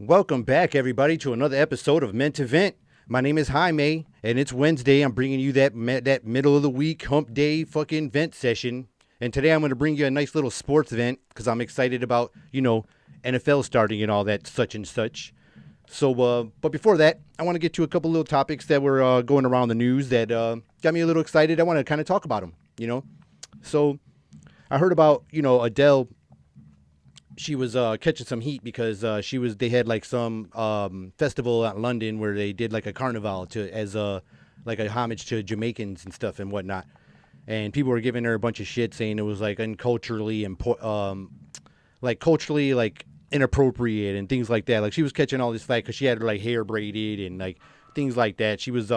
Welcome back, everybody, to another episode of Meant to Vent. My name is Jaime, and it's Wednesday. I'm bringing you that middle of the week hump day fucking vent session. And today I'm going to bring you a nice little sports vent because I'm excited about, NFL starting and all that such and such. So, but before that, I want to get to a couple little topics that were going around the news that got me a little excited. I want to kind of talk about them. So I heard about, Adele. She was catching some heat because they had like some festival out in London where they did like a carnival as like a homage to Jamaicans and stuff and whatnot, and people were giving her a bunch of shit saying it was like unculturally like culturally like inappropriate and things like that. Like she was catching all this flack because she had her like hair braided and like things like that. She was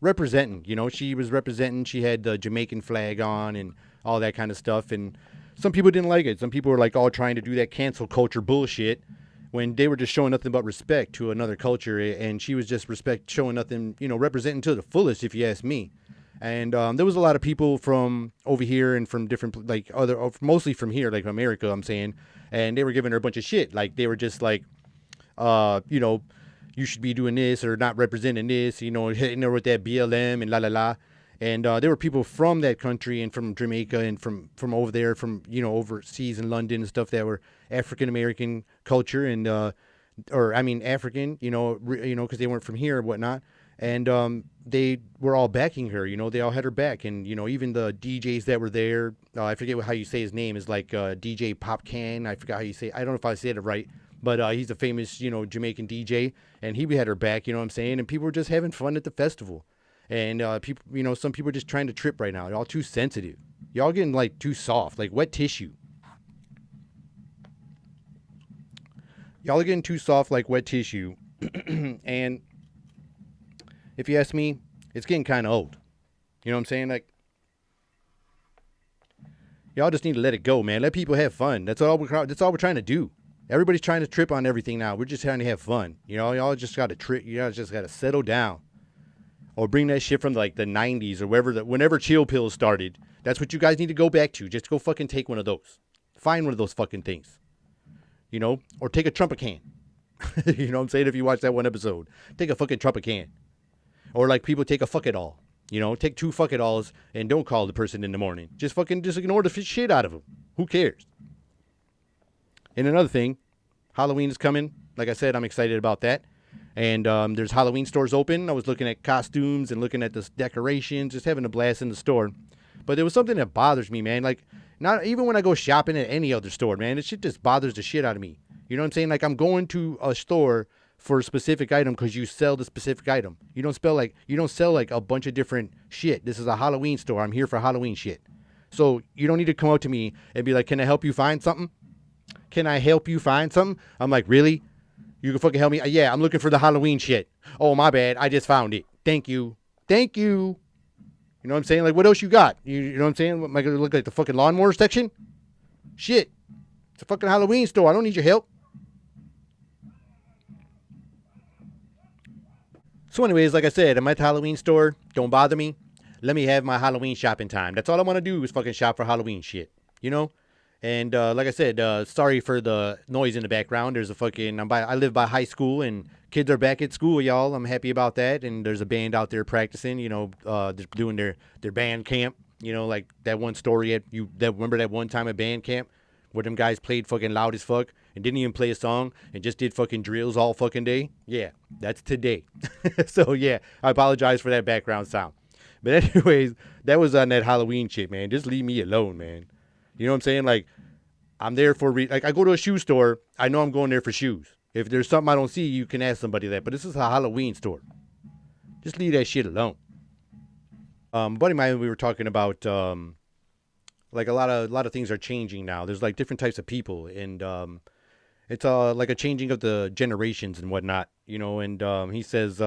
representing, she was representing. She had the Jamaican flag on and all that kind of stuff. And some people didn't like it. Some people were like all trying to do that cancel culture bullshit when they were just showing nothing but respect to another culture. And she was just showing nothing, representing to the fullest, if you ask me. And there was a lot of people from over here and from different, like mostly from here, like America, I'm saying. And they were giving her a bunch of shit. Like they were just like, you should be doing this or not representing this, hitting her with that BLM and la la la. And there were people from that country and from Jamaica and from over there, from, overseas in London and stuff that were African-American culture and, African, because they weren't from here or whatnot. And they were all backing her, they all had her back. And, even the DJs that were there, I forget how you say his name, is like DJ Popcan. I forgot how you say it. I don't know if I said it right. But he's a famous, Jamaican DJ. And he had her back, you know what I'm saying? And people were just having fun at the festival. And people, some people are just trying to trip right now. Y'all too sensitive. Y'all getting like too soft, like wet tissue. Y'all are getting too soft like wet tissue. And if you ask me, it's getting kind of old. You know what I'm saying? Like, y'all just need to let it go, man. Let people have fun. That's all we're trying to do. Everybody's trying to trip on everything now. We're just trying to have fun. Y'all just got to trip. Y'all just got to settle down. Or bring that shit from like the 90s or whenever chill pills started. That's what you guys need to go back to. Just go fucking take one of those. Find one of those fucking things. Or take a trumpet can. You know what I'm saying? If you watch that one episode, take a fucking trumpet can. Or like people take a fuck it all. Take 2 fuck it alls and don't call the person in the morning. Just ignore the shit out of them. Who cares? And another thing, Halloween is coming. Like I said, I'm excited about that. And there's Halloween stores open. I was looking at costumes and looking at the decorations, just having a blast in the store. But there was something that bothers me, man. Like, not even when I go shopping at any other store, man. This shit just bothers the shit out of me. You know what I'm saying? Like, I'm going to a store for a specific item because you sell the specific item. You don't sell like a bunch of different shit. This is a Halloween store. I'm here for Halloween shit. So you don't need to come up to me and be like, "Can I help you find something? Can I help you find something?" I'm like, "Really? You can fucking help me?" "Yeah, I'm looking for the Halloween shit." "Oh, my bad. I just found it. Thank you." Thank you. You know what I'm saying? Like, what else you got? You know what I'm saying? Am I going to look like the fucking lawnmower section? Shit. It's a fucking Halloween store. I don't need your help. So anyways, like I said, I'm at the Halloween store. Don't bother me. Let me have my Halloween shopping time. That's all I want to do is fucking shop for Halloween shit. And like I said, sorry for the noise in the background. There's I live by high school and kids are back at school, y'all. I'm happy about that. And there's a band out there practicing, they're doing their band camp. Like that one story remember that one time at band camp where them guys played fucking loud as fuck and didn't even play a song and just did fucking drills all fucking day? Yeah, that's today. So yeah, I apologize for that background sound. But anyways, that was on that Halloween shit, man. Just leave me alone, man. You know what I'm saying? Like, I'm there for, like, I go to a shoe store. I know I'm going there for shoes. If there's something I don't see, you can ask somebody that. But this is a Halloween store. Just leave that shit alone. Buddy of mine, we were talking about, like, a lot of things are changing now. There's, like, different types of people. And it's like a changing of the generations and whatnot. And he says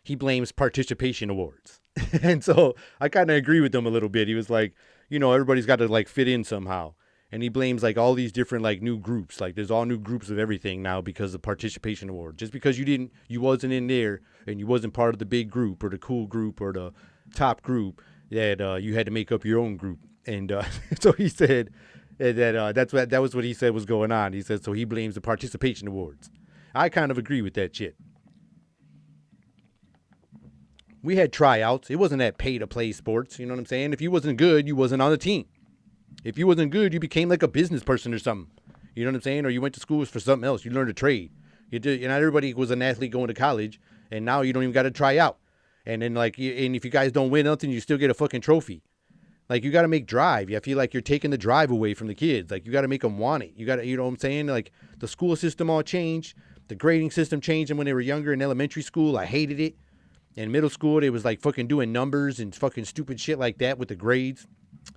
he blames participation awards. And so I kind of agree with him a little bit. He was like, everybody's got to like fit in somehow. And he blames like all these different like new groups. Like there's all new groups of everything now because of participation award. Just because you wasn't in there and you wasn't part of the big group or the cool group or the top group that you had to make up your own group. And so he said that that was what he said was going on. He said, so he blames the participation awards. I kind of agree with that shit. We had tryouts. It wasn't that pay to play sports. You know what I'm saying? If you wasn't good, you wasn't on the team. If you wasn't good, you became like a business person or something. You know what I'm saying? Or you went to schools for something else. You learned a trade. You did. Not everybody was an athlete going to college, and now you don't even got to try out. And then and if you guys don't win nothing, you still get a fucking trophy. Like, you got to make drive. I feel like you're taking the drive away from the kids. Like, you got to make them want it. You got to, you know what I'm saying? Like, the school system all changed. The grading system changed them when they were younger in elementary school. I hated it. In middle school, they was like fucking doing numbers and fucking stupid shit like that with the grades.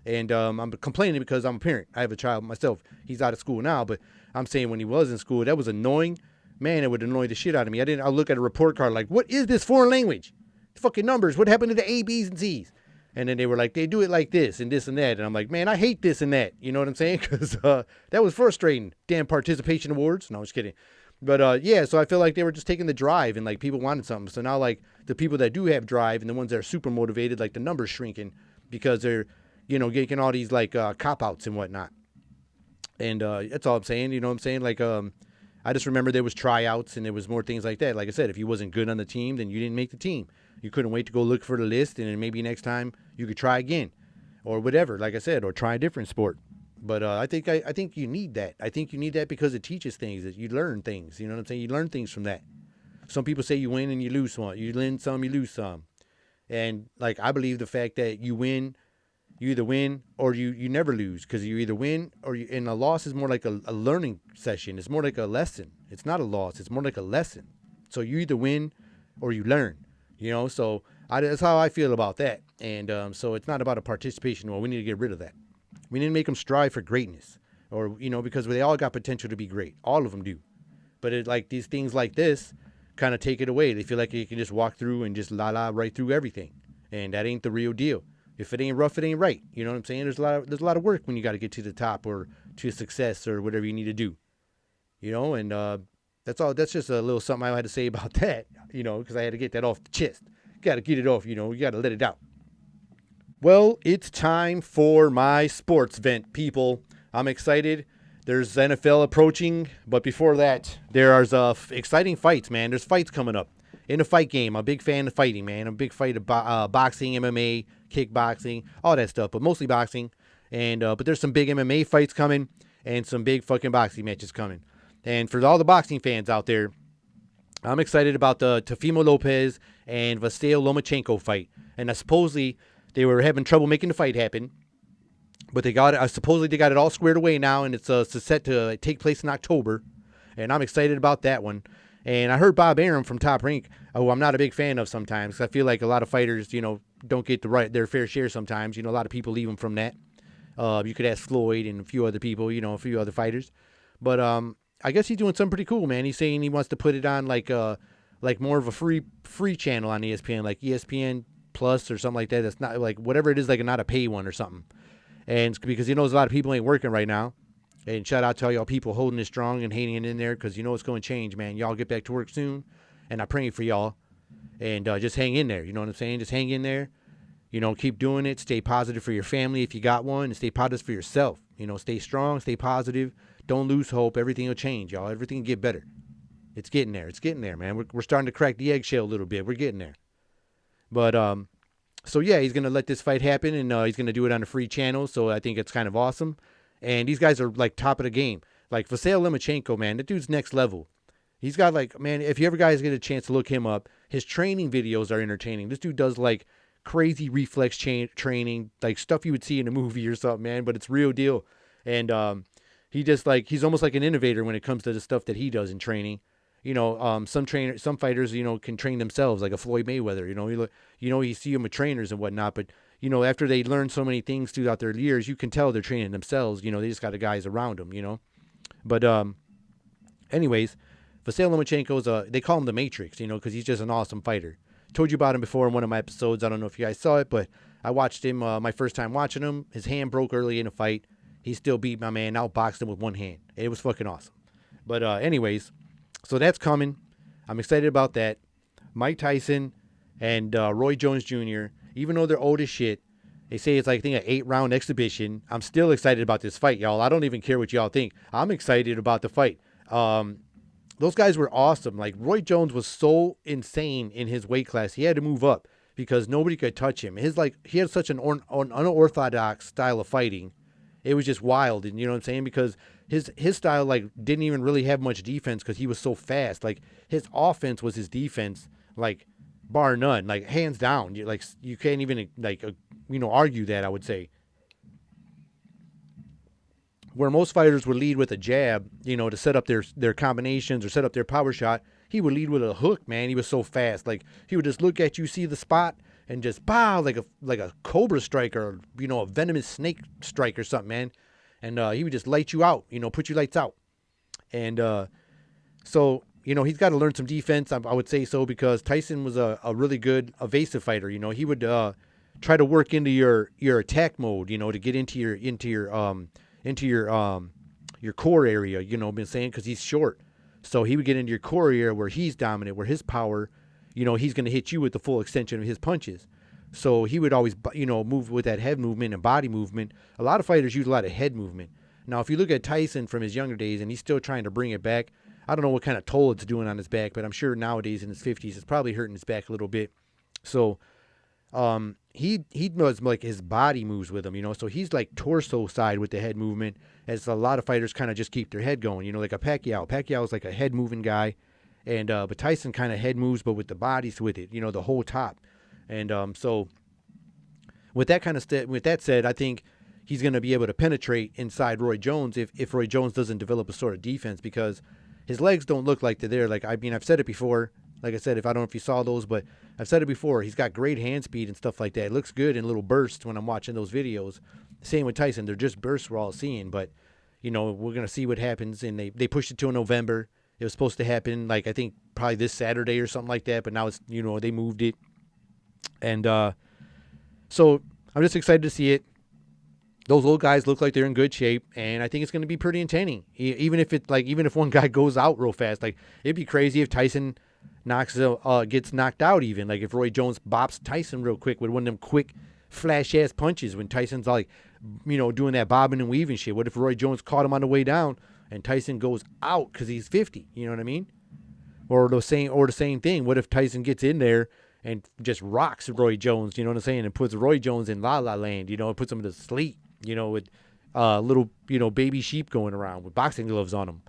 And I'm complaining because I'm a parent. I have a child myself. He's out of school now, but I'm saying when he was in school, that was annoying. Man, it would annoy the shit out of me. I look at a report card like, what is this foreign language? Fucking numbers. What happened to the A, B's, and C's? And then they were like, they do it like this and this and that. And I'm like, man, I hate this and that. You know what I'm saying? Because that was frustrating. Damn participation awards. No, I'm just kidding. But yeah, so I feel like they were just taking the drive and like people wanted something. So now like the people that do have drive and the ones that are super motivated, like the numbers shrinking because they're, you know, getting all these like cop outs and whatnot. And that's all I'm saying. You know what I'm saying? Like I just remember there was tryouts and there was more things like that. Like I said, if you wasn't good on the team, then you didn't make the team. You couldn't wait to go look for the list, and then maybe next time you could try again, or whatever. Like I said, or try a different sport. But I think you need that. I think you need that because it teaches things. That you learn things. You know what I'm saying? You learn things from that. Some people say you win and you lose some. You win some, you lose some. And like I believe the fact that you win, you either win or you never lose, because you either win or you. And a loss is more like a learning session. It's more like a lesson. It's not a loss. It's more like a lesson. So you either win or you learn. You know, so that's how I feel about that. And so it's not about a participation. Well, we need to get rid of that. We need to make them strive for greatness, or, you know, because they all got potential to be great. All of them do. But it, like these things like this kind of take it away. They feel like you can just walk through and just right through everything. And that ain't the real deal. If it ain't rough, it ain't right. You know what I'm saying? There's a lot of work when you got to get to the top or to success or whatever you need to do. You know, and that's all. That's just a little something I had to say about that, you know, because I had to get that off the chest. Got to get it off, you know. You got to let it out. Well, it's time for my sports vent, people. I'm excited. There's NFL approaching, but before that, there's exciting fights, man. There's fights coming up. In the fight game, I'm a big fan of fighting, man. I'm a big fan of boxing, MMA, kickboxing, all that stuff, but mostly boxing. And but there's some big MMA fights coming and some big fucking boxing matches coming. And for all the boxing fans out there, I'm excited about the Teofimo Lopez and Vasyl Lomachenko fight. And supposedly they were having trouble making the fight happen, but they got it. Supposedly they got it all squared away now, and it's set to take place in October. And I'm excited about that one. And I heard Bob Arum from Top Rank, who I'm not a big fan of sometimes. I feel like a lot of fighters, you know, don't get their fair share sometimes. You know, a lot of people leave them from that. You could ask Floyd and a few other people, you know, a few other fighters. But I guess he's doing something pretty cool, man. He's saying he wants to put it on like more of a free channel on ESPN, like ESPN Plus or something like that. That's not like whatever it is, like not a pay one or something. And because he knows a lot of people ain't working right now. And shout out to all y'all people holding it strong and hanging it in there, because you know it's going to change, man. Y'all get back to work soon, and I'm praying for y'all. And just hang in there. You know what I'm saying? Just hang in there. You know, keep doing it. Stay positive for your family if you got one, and stay positive for yourself. You know, stay strong, stay positive. Don't lose hope. Everything will change, y'all. Everything will get better. It's getting there. It's getting there, man. We're starting to crack the eggshell a little bit. We're getting there. But so yeah, he's gonna let this fight happen, and he's gonna do it on a free channel. So I think it's kind of awesome. And these guys are like top of the game. Like Vasyl Lomachenko, man, that dude's next level. He's got like, man, if you ever guys get a chance to look him up, his training videos are entertaining. This dude does like crazy reflex training, like stuff you would see in a movie or something, man. But it's real deal. And he's almost like an innovator when it comes to the stuff that he does in training. You know, some fighters, you know, can train themselves, like a Floyd Mayweather. You see him with trainers and whatnot, but you know, after they learn so many things throughout their years, you can tell they're training themselves. You know, they just got the guys around them. You know, but anyways, Vasyl Lomachenko they call him the Matrix. You know, because he's just an awesome fighter. Told you about him before in one of my episodes. I don't know if you guys saw it, but I watched him my first time watching him. His hand broke early in a fight. He still beat my man, outboxed him with one hand. It was fucking awesome. But anyways. So that's coming. I'm excited about that. Mike Tyson and Roy Jones Jr., even though they're old as shit, they say it's like, I think, an 8-round exhibition. I'm still excited about this fight, y'all. I don't even care what y'all think. I'm excited about the fight. those guys were awesome. Like Roy Jones was so insane in his weight class. He had to move up because nobody could touch him. He had such an unorthodox style of fighting. It was just wild, and you know what I'm saying? Because his style like didn't even really have much defense because he was so fast. Like his offense was his defense, like bar none, like hands down. You can't even argue that. I would say where most fighters would lead with a jab, to set up their combinations or set up their power shot, he would lead with a hook, man. He was so fast. Like he would just look at you, see the spot, and just pow like a cobra strike or a venomous snake strike or something, man. And he would just light you out, put you lights out. And so he's got to learn some defense. I would say so because Tyson was a really good evasive fighter. He would try to work into your attack mode, to get into your core area, been saying, because he's short. So he would get into your core area where he's dominant, where his power, he's going to hit you with the full extension of his punches. So he would always, move with that head movement and body movement. A lot of fighters use a lot of head movement. Now, if you look at Tyson from his younger days and he's still trying to bring it back, I don't know what kind of toll it's doing on his back, but I'm sure nowadays in his 50s, it's probably hurting his back a little bit. So he knows like his body moves with him, so he's like torso side with the head movement, as a lot of fighters kind of just keep their head going, like a Pacquiao. Pacquiao is like a head moving guy, and but Tyson kind of head moves, but with the bodies with it, the whole top. And so with that said, I think he's going to be able to penetrate inside Roy Jones if Roy Jones doesn't develop a sort of defense, because his legs don't look like they're there. Like, I mean, I've said it before. Like I said, if I don't know if you saw those, but I've said it before. He's got great hand speed and stuff like that. It looks good in little bursts when I'm watching those videos. Same with Tyson. They're just bursts we're all seeing. But, we're going to see what happens. And they pushed it to November. It was supposed to happen, like, I think probably this Saturday or something like that. But now it's, they moved it. And so I'm just excited to see it. Those old guys look like they're in good shape, and I think it's going to be pretty entertaining. Even if one guy goes out real fast, like it'd be crazy if Tyson gets knocked out. Even like if Roy Jones bops Tyson real quick with one of them quick, flash ass punches when Tyson's like, doing that bobbing and weaving shit. What if Roy Jones caught him on the way down and Tyson goes out because he's 50? You know what I mean? Or the same thing. What if Tyson gets in there and just rocks Roy Jones? You know what I'm saying? And puts Roy Jones in La La Land. And puts him to sleep. With little, baby sheep going around with boxing gloves on them.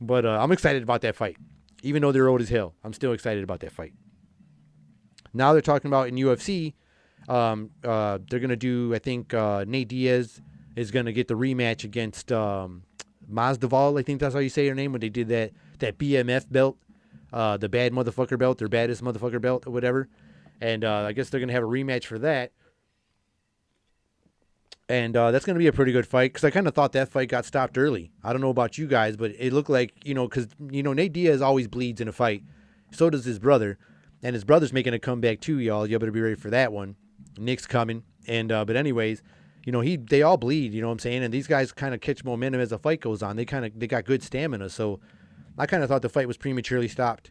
But I'm excited about that fight. Even though they're old as hell, I'm still excited about that fight. Now they're talking about in UFC, they're going to do, I think Nate Diaz is going to get the rematch against Masvidal. I think that's how you say her name, when they did that BMF belt, the bad motherfucker belt, their baddest motherfucker belt or whatever. And I guess they're going to have a rematch for that. And that's going to be a pretty good fight, because I kind of thought that fight got stopped early. I don't know about you guys, but it looked like, because, Nate Diaz always bleeds in a fight. So does his brother. And his brother's making a comeback too, y'all. You better be ready for that one. Nick's coming. And but anyways, they all bleed, you know what I'm saying? And these guys kind of catch momentum as the fight goes on. They got good stamina. So I kind of thought the fight was prematurely stopped.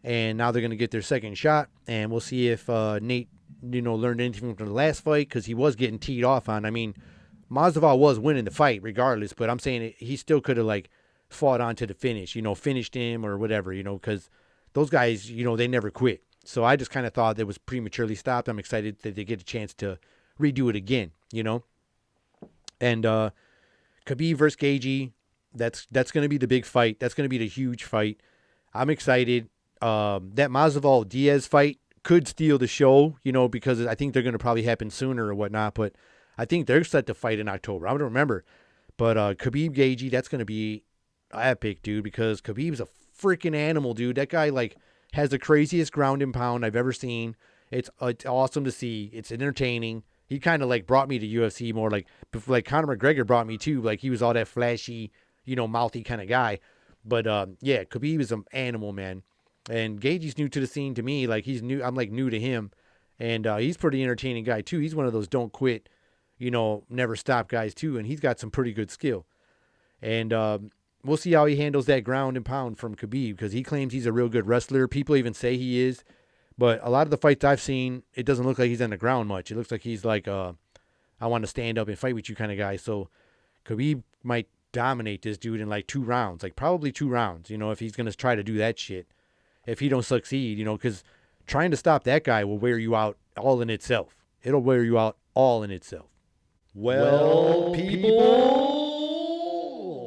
And now they're going to get their second shot. And we'll see if Nate learned anything from the last fight, because he was getting teed off on. I mean, Masvidal was winning the fight regardless, but I'm saying he still could have like fought on to the finish, finished him or whatever, because those guys, they never quit. So I just kind of thought that was prematurely stopped. I'm excited that they get a chance to redo it again, And Khabib versus Gaethje, that's going to be the big fight. That's going to be the huge fight. I'm excited. That Masvidal Diaz fight could steal the show, because I think they're going to probably happen sooner or whatnot. But I think they're set to fight in October. I don't remember. But Khabib Gaethje, that's going to be epic, dude, because Khabib's a freaking animal, dude. That guy, like, has the craziest ground and pound I've ever seen. It's awesome to see. It's entertaining. He kind of, like, brought me to UFC more, like Conor McGregor brought me, too. Like, he was all that flashy, mouthy kind of guy. But, yeah, Khabib is an animal, man. And Gaethje's new to the scene to me. Like, he's new. I'm like new to him. And he's pretty entertaining guy too. He's one of those don't quit, never stop guys too. And he's got some pretty good skill. And we'll see how he handles that ground and pound from Khabib, because he claims he's a real good wrestler. People even say he is. But a lot of the fights I've seen, it doesn't look like he's on the ground much. It looks like he's like, I want to stand up and fight with you kind of guy. So Khabib might dominate this dude in like 2 rounds, like probably 2 rounds, if he's going to try to do that shit. If he don't succeed, because trying to stop that guy will wear you out all in itself. It'll wear you out all in itself. Well, people,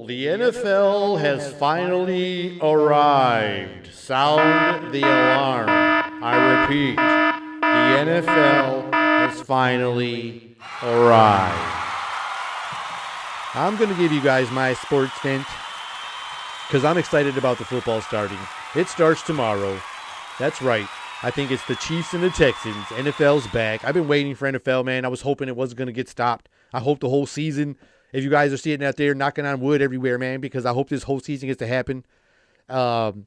the NFL has finally arrived. Sound the alarm. I repeat, the NFL has finally arrived. I'm going to give you guys my sports stint because I'm excited about the football starting. It starts tomorrow. That's right. I think it's the Chiefs and the Texans. NFL's back. I've been waiting for NFL, man. I was hoping it wasn't going to get stopped. I hope the whole season, if you guys are sitting out there knocking on wood everywhere, man, because I hope this whole season gets to happen. I'm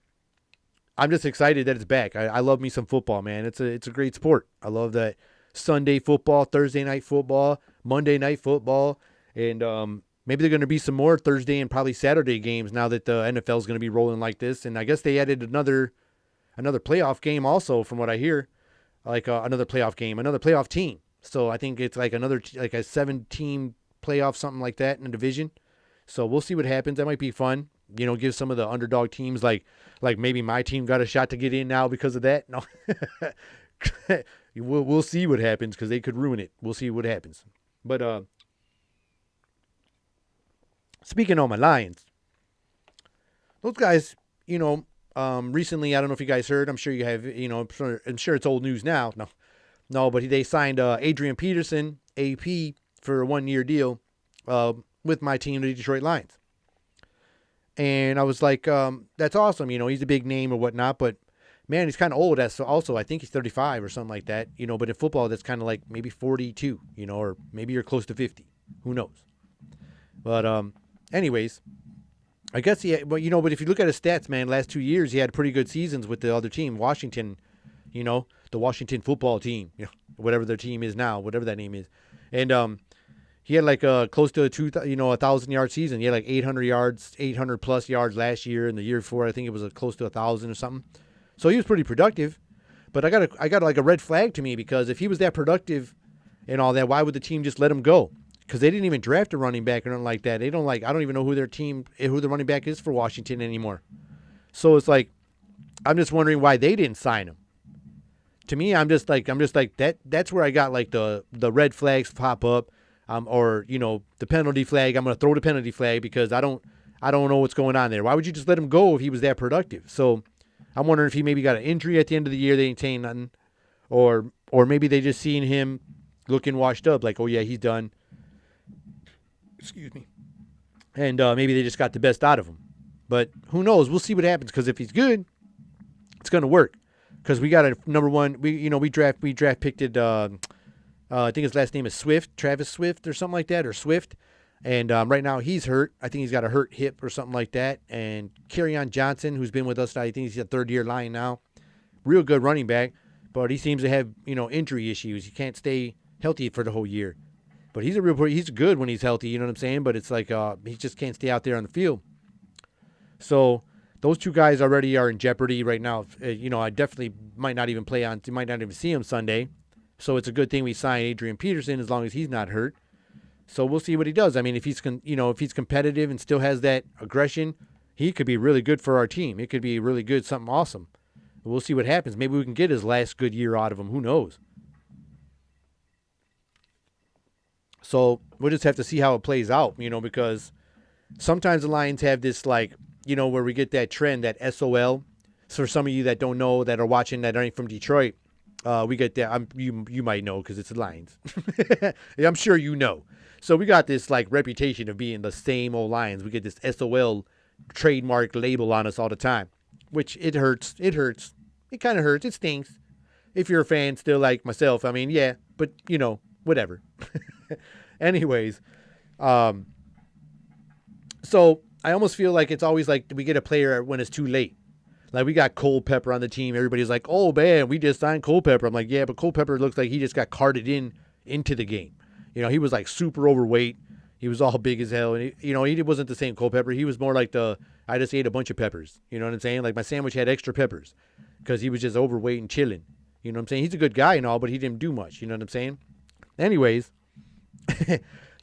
just excited that it's back. I love me some football, man. It's a great sport. I love that Sunday football, Thursday night football, Monday night football, and maybe there are going to be some more Thursday and probably Saturday games now that the NFL is going to be rolling like this. And I guess they added another playoff game also, from what I hear, like another playoff game, another playoff team. So I think it's like a 7-team playoff, something like that in a division. So we'll see what happens. That might be fun. Give some of the underdog teams like maybe my team got a shot to get in now because of that. No, we'll see what happens because they could ruin it. We'll see what happens. But speaking on my Lions, those guys, recently, I don't know if you guys heard. I'm sure you have. I'm sure it's old news now. No, but they signed Adrian Peterson, AP, for a 1-year deal with my team, the Detroit Lions. And I was like, that's awesome. He's a big name or whatnot, but man, he's kind of old. Also, I think he's 35 or something like that. But in football, that's kind of like maybe 42. Or maybe you're close to 50. Who knows? But anyways, I guess but if you look at his stats, man, last 2 years he had pretty good seasons with the other team, Washington. The Washington football team, whatever their team is now, whatever that name is, and he had like close to a 1,000-yard season. He had like 800 yards, 800 plus yards last year, and the year before I think it was close to 1,000 or something. So he was pretty productive. But I got like a red flag to me, because if he was that productive and all that, why would the team just let him go? Because they didn't even draft a running back or nothing like that. I don't even know who the running back is for Washington anymore. So it's like, I'm just wondering why they didn't sign him. To me, I'm just like that. That's where I got like the red flags pop up, or the penalty flag. I'm gonna throw the penalty flag because I don't know what's going on there. Why would you just let him go if he was that productive? So I'm wondering if he maybe got an injury at the end of the year. They ain't saying nothing, or maybe they just seen him looking washed up, like, oh yeah, he's done. Excuse me. And maybe they just got the best out of him. But who knows? We'll see what happens, because if he's good, it's gonna work. Because we got a number one, we draft picked it. I think his last name is Swift, Travis Swift or something like that, or Swift. And right now he's hurt. I think he's got a hurt hip or something like that. And Kerryon Johnson, who's been with us, I think he's a third-year Lion now. Real good running back, but he seems to have injury issues. He can't stay healthy for the whole year. But he's good when he's healthy. You know what I'm saying? But it's like he just can't stay out there on the field. So those two guys already are in jeopardy right now. I definitely might not even might not even see him Sunday. So it's a good thing we signed Adrian Peterson as long as he's not hurt. So we'll see what he does. I mean, if he's competitive and still has that aggression, he could be really good for our team. It could be really good, something awesome. We'll see what happens. Maybe we can get his last good year out of him. Who knows? So we'll just have to see how it plays out, because sometimes the Lions have this, like, where we get that trend, that SOL. So for some of you that don't know, that are watching, that aren't from Detroit, we get that. You might know because it's the Lions. I'm sure you know. So we got this like reputation of being the same old Lions. We get this SOL trademark label on us all the time, which it hurts. It hurts. It kind of hurts. It stings. If you're a fan still like myself, I mean, yeah, but whatever. Anyways, so I almost feel like it's always like we get a player when it's too late. Like we got Culpepper on the team. Everybody's like, oh man, we just signed Culpepper. I'm like, yeah, but Culpepper looks like he just got carted into the game. He was like super overweight. He was all big as hell. And he wasn't the same Culpepper. He was more like I just ate a bunch of peppers. You know what I'm saying? Like my sandwich had extra peppers because he was just overweight and chilling. You know what I'm saying? He's a good guy and all, but he didn't do much. You know what I'm saying? Anyways,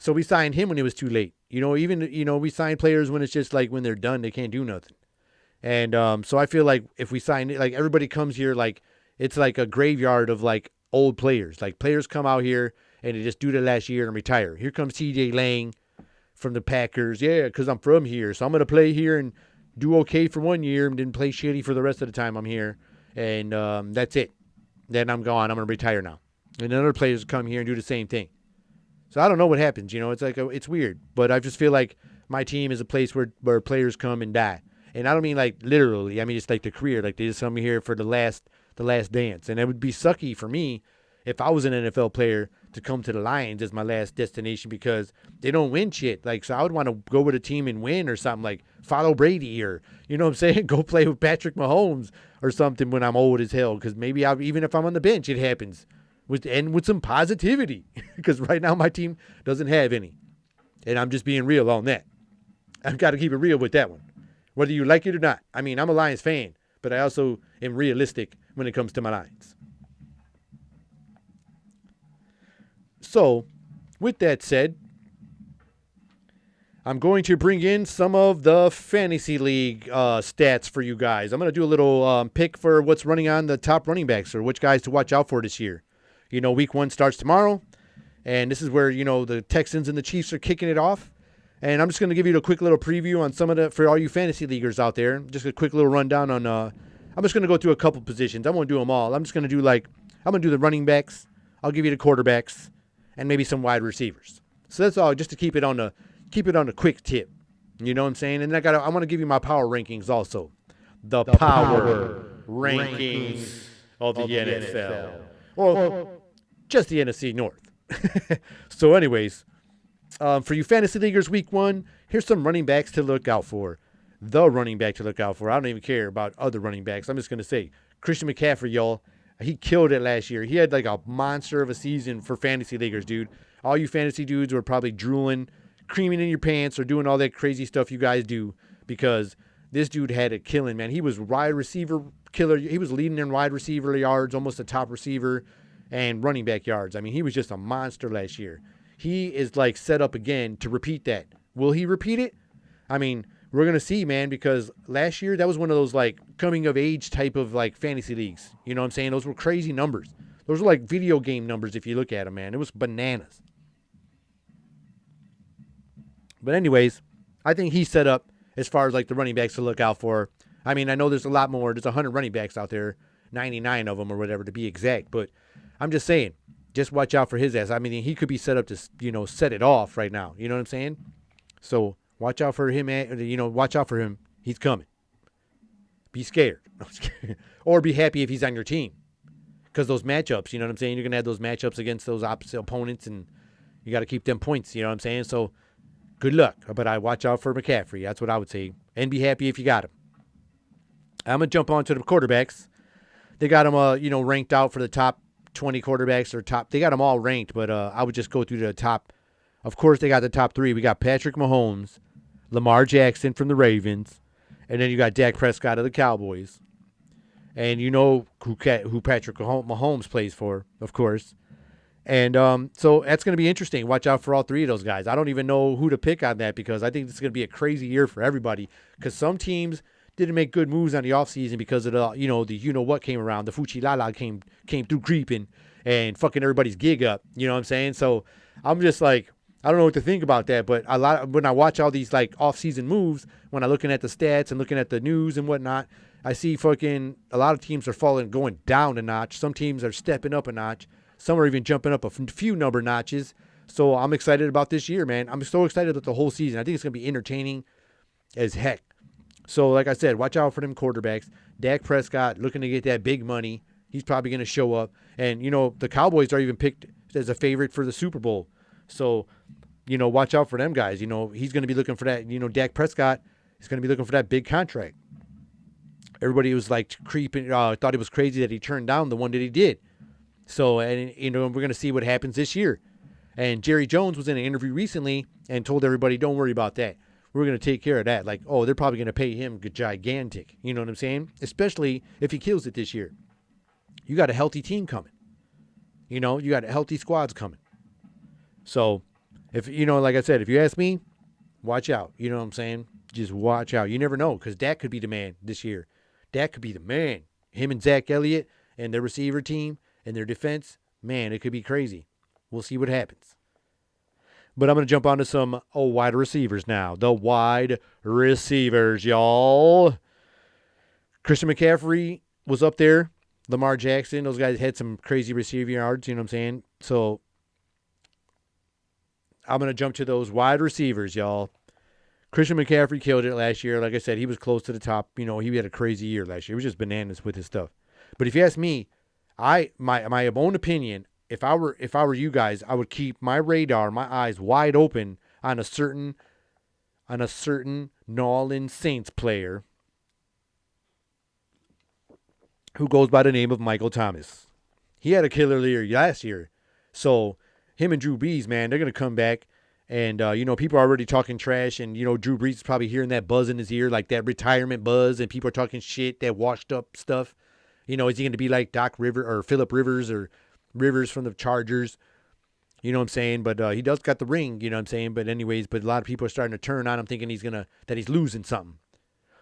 So we signed him when it was too late. Even we sign players when it's just like when they're done, they can't do nothing. And so I feel like if we sign it, like everybody comes here, like it's like a graveyard of like old players. Like players come out here and they just do their last year and retire. Here comes T.J. Lang from the Packers. Yeah, because I'm from here, so I'm gonna play here and do okay for 1 year and then play shitty for the rest of the time I'm here. And that's it. Then I'm gone. I'm gonna retire now. And then other players come here and do the same thing. So I don't know what happens. It's like it's weird, but I just feel like my team is a place where players come and die. And I don't mean like literally. I mean it's like the career. Like they just come here for the last dance. And it would be sucky for me if I was an NFL player to come to the Lions as my last destination because they don't win shit. Like, so I would want to go with a team and win or something, like follow Brady or, you know what I'm saying? Go play with Patrick Mahomes or something when I'm old as hell. Because maybe even if I'm on the bench, it happens with some positivity because right now my team doesn't have any. And I'm just being real on that. I've got to keep it real with that one, whether you like it or not. I mean, I'm a Lions fan, but I also am realistic when it comes to my Lions. So, with that said, I'm going to bring in some of the Fantasy League stats for you guys. I'm going to do a little pick for what's running on the top running backs or which guys to watch out for this year. Week 1 starts tomorrow, and this is where, the Texans and the Chiefs are kicking it off. And I'm just going to give you a quick little preview on some of the, for all you fantasy leaguers out there, just a quick little rundown on, I'm just going to go through a couple positions. I won't do them all. I'm just going to do I'm going to do the running backs. I'll give you the quarterbacks and maybe some wide receivers. So that's all, just to keep it on the quick tip. You know what I'm saying? And I want to give you my power rankings also. The power rankings of the NFL. Well, just the NFC North. So anyways, for you fantasy leaguers, week 1, here's some running backs to look out for. The running back to look out for. I don't even care about other running backs. I'm just going to say Christian McCaffrey, y'all. He killed it last year. He had like a monster of a season for fantasy leaguers, dude. All you fantasy dudes were probably drooling, creaming in your pants, or doing all that crazy stuff you guys do because this dude had a killing, man. He was wide receiver killer. He was leading in wide receiver yards, almost a top receiver, and running back yards. I mean, he was just a monster last year. He is like set up again to repeat that. Will he repeat it? I mean, we're going to see, man, because last year that was one of those like coming of age type of like fantasy leagues. You know what I'm saying? Those were crazy numbers. Those were like video game numbers if you look at them, man. It was bananas. But anyways, I think he's set up as far as like the running backs to look out for. I mean, I know there's a lot more. There's 100 running backs out there, 99 of them or whatever to be exact. But I'm just saying, just watch out for his ass. I mean, he could be set up to, set it off right now. You know what I'm saying? So watch out for him. Watch out for him. He's coming. Be scared. Or be happy if he's on your team. Because those matchups, you know what I'm saying? You're going to have those matchups against those opposite opponents, and you got to keep them points. You know what I'm saying? So good luck. But I watch out for McCaffrey. That's what I would say. And be happy if you got him. I'm going to jump on to the quarterbacks. They got them, ranked out for the top 20 quarterbacks or top. They got them all ranked, but I would just go through the top. Of course, they got the top 3. We got Patrick Mahomes, Lamar Jackson from the Ravens, and then you got Dak Prescott of the Cowboys. And you know who Patrick Mahomes plays for, of course. And so that's going to be interesting. Watch out for all 3 of those guys. I don't even know who to pick on that because I think this is going to be a crazy year for everybody because some teams didn't make good moves on the offseason because of the what came around. The Fuchilala came through creeping and fucking everybody's gig up. You know what I'm saying? So I'm just like, I don't know what to think about that. But when I watch all these like off-season moves, when I'm looking at the stats and looking at the news and whatnot, I see fucking a lot of teams are going down a notch. Some teams are stepping up a notch. Some are even jumping up a few number notches. So I'm excited about this year, man. I'm so excited about the whole season. I think it's going to be entertaining as heck. So, like I said, watch out for them quarterbacks. Dak Prescott looking to get that big money. He's probably going to show up. And, the Cowboys are even picked as a favorite for the Super Bowl. So, watch out for them guys. He's going to be looking for that. Dak Prescott is going to be looking for that big contract. Everybody was like creeping, thought it was crazy that he turned down the one that he did. So, and, we're going to see what happens this year. And Jerry Jones was in an interview recently and told everybody, don't worry about that. We're going to take care of that. Like, they're probably going to pay him gigantic. You know what I'm saying? Especially if he kills it this year. You got a healthy team coming. You got a healthy squads coming. So, If like I said, if you ask me, watch out. You know what I'm saying? Just watch out. You never know, because Dak could be the man this year. Dak could be the man. Him and Zach Elliott and their receiver team and their defense, man, it could be crazy. We'll see what happens. But I'm going to jump onto some wide receivers now. The wide receivers, y'all. Christian McCaffrey was up there. Lamar Jackson, those guys had some crazy receiving yards, you know what I'm saying? So I'm going to jump to those wide receivers, y'all. Christian McCaffrey killed it last year. Like I said, he was close to the top. He had a crazy year last year. It was just bananas with his stuff. But if you ask me, my own opinion, if I were you guys, I would keep my radar, my eyes wide open on a certain New Orleans Saints player who goes by the name of Michael Thomas. He had a killer year last year. So him and Drew Brees, man, they're going to come back. And, people are already talking trash. And, Drew Brees is probably hearing that buzz in his ear, like that retirement buzz. And people are talking shit, that washed up stuff. Is he going to be like Doc Rivers or Phillip Rivers or Rivers from the Chargers? You know what I'm saying? But he does got the ring, you know what I'm saying? But anyways, a lot of people are starting to turn on him thinking that he's losing something.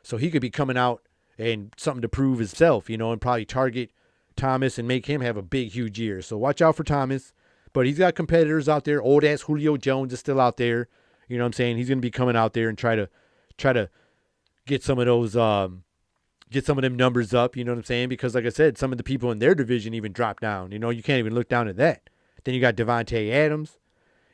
So he could be coming out and something to prove himself, and probably target Thomas and make him have a big, huge year. So watch out for Thomas. But he's got competitors out there. Old ass Julio Jones is still out there. You know what I'm saying? He's going to be coming out there and try to get some of those, get some of them numbers up. You know what I'm saying? Because like I said, some of the people in their division even dropped down. You can't even look down at that. Then you got Devontae Adams.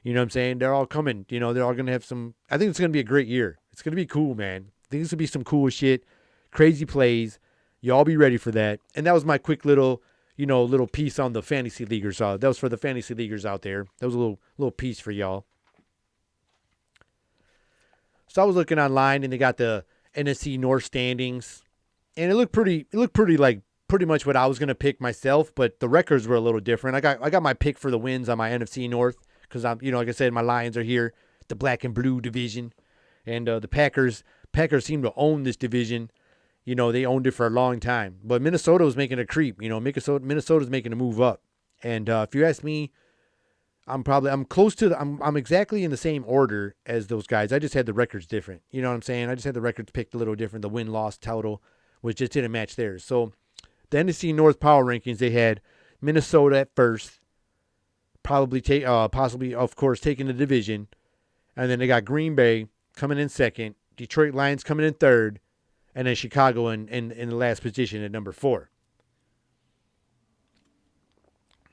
You know what I'm saying? They're all coming. They're all going to have some. I think it's going to be a great year. It's going to be cool, man. I think this will be some cool shit, crazy plays. Y'all be ready for that. And that was my quick little piece on the fantasy leaguers. That was for the fantasy leaguers out there. That was a little piece for y'all. So I was looking online, and they got the NFC North standings, and it looked pretty like pretty much what I was gonna pick myself. But the records were a little different. I got my pick for the wins on my NFC North because I'm like I said, my Lions are here, the black and blue division, and the Packers seem to own this division. They owned it for a long time. But Minnesota was making a creep. Minnesota's making a move up. And if you ask me, I'm close to I'm exactly in the same order as those guys. I just had the records different. You know what I'm saying? I just had the records picked a little different. The win-loss total was just didn't match theirs. So the NFC North power rankings, they had Minnesota at first, possibly of course taking the division, and then they got Green Bay coming in second, Detroit Lions coming in third, and then Chicago in the last position at number 4.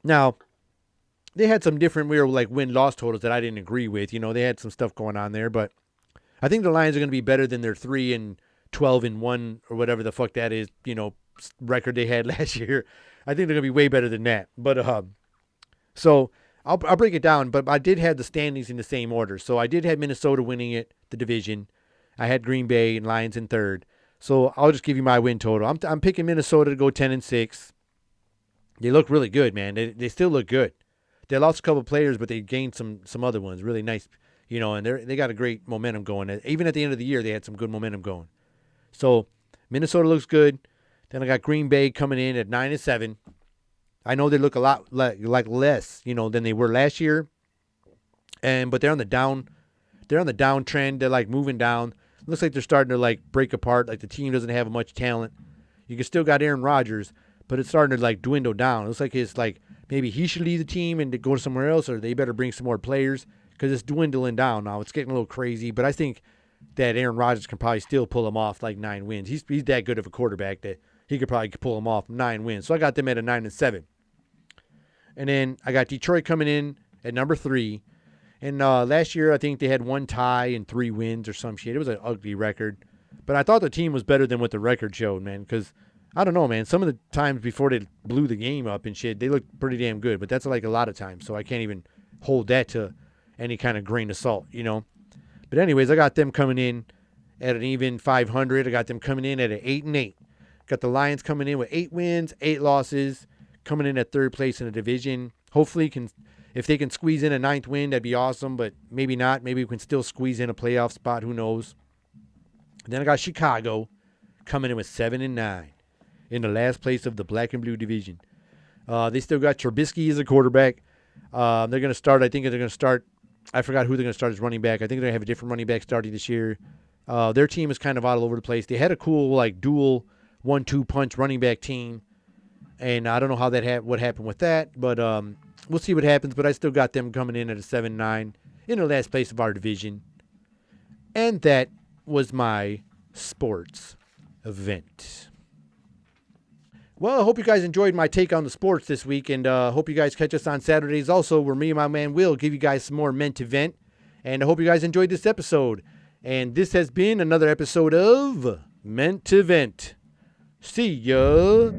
Now, they had some different win-loss totals that I didn't agree with. They had some stuff going on there, but I think the Lions are going to be better than their 3-12-1 or whatever the fuck that is, record they had last year. I think they're going to be way better than that. But so I'll break it down, but I did have the standings in the same order. So I did have Minnesota winning the division. I had Green Bay and Lions in third. So I'll just give you my win total. I'm picking Minnesota to go 10-6. They look really good, man. They still look good. They lost a couple of players, but they gained some other ones. Really nice, and they got a great momentum going. Even at the end of the year, they had some good momentum going. So Minnesota looks good. Then I got Green Bay coming in at 9-7. I know they look a lot like less, than they were last year. But they're on the down. They're on the downtrend. They're moving down. Looks like they're starting to break apart. The team doesn't have much talent. You can still got Aaron Rodgers, but it's starting to dwindle down. It looks like it's maybe he should leave the team and go somewhere else, or they better bring some more players because it's dwindling down now. It's getting a little crazy, but I think that Aaron Rodgers can probably still pull them off 9 wins. He's that good of a quarterback that he could probably pull them off 9 wins. So I got them at a 9-7. And then I got Detroit coming in at number 3. And last year, I think they had 1 tie and 3 wins or some shit. It was an ugly record. But I thought the team was better than what the record showed, man. Because, I don't know, man. Some of the times before they blew the game up and shit, they looked pretty damn good. But that's a lot of times. So I can't even hold that to any kind of grain of salt, But anyways, I got them coming in at an even 500. I got them coming in at an 8-8. Got the Lions coming in with 8 wins, 8 losses. Coming in at 3rd place in the division. Hopefully, if they can squeeze in a 9th win, that'd be awesome, but maybe not. Maybe we can still squeeze in a playoff spot. Who knows? And then I got Chicago coming in with 7-9 in the last place of the black and blue division. They still got Trubisky as a quarterback. They're going to start, I think they're going to start I forgot who they're going to start as running back. I think they're going to have a different running back starting this year. Their team is kind of all over the place. They had a cool, like, dual 1-2 punch running back team. And I don't know how what happened with that. But we'll see what happens. But I still got them coming in at a 7-9 in the last place of our division. And that was my sports event. Well, I hope you guys enjoyed my take on the sports this week, and hope you guys catch us on Saturdays also, where me and my man Will give you guys some more Ment Event. And I hope you guys enjoyed this episode. And this has been another episode of Ment Event. See ya.